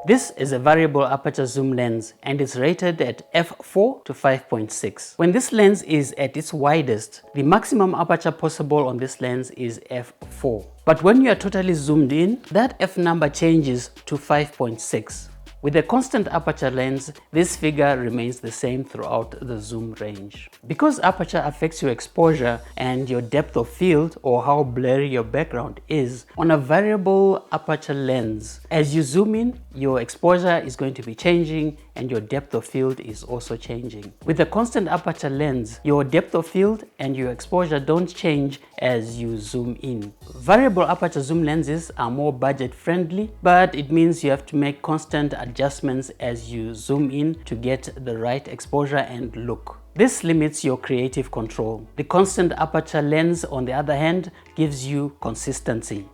This is a variable aperture zoom lens and it's rated at f4 to 5.6. When this lens is at its widest, the maximum aperture possible on this lens is f4. But when you are totally zoomed in, that f number changes to 5.6. With a constant aperture lens, this figure remains the same throughout the zoom range. Because aperture affects your exposure and your depth of field, or how blurry your background is, on a variable aperture lens, as you zoom in, your exposure is going to be changing and your depth of field is also changing. With a constant aperture lens, your depth of field and your exposure don't change as you zoom in. Variable aperture zoom lenses are more budget friendly, but it means you have to make constant adjustments as you zoom in to get the right exposure and look. This limits your creative control. The constant aperture lens, on the other hand, gives you consistency.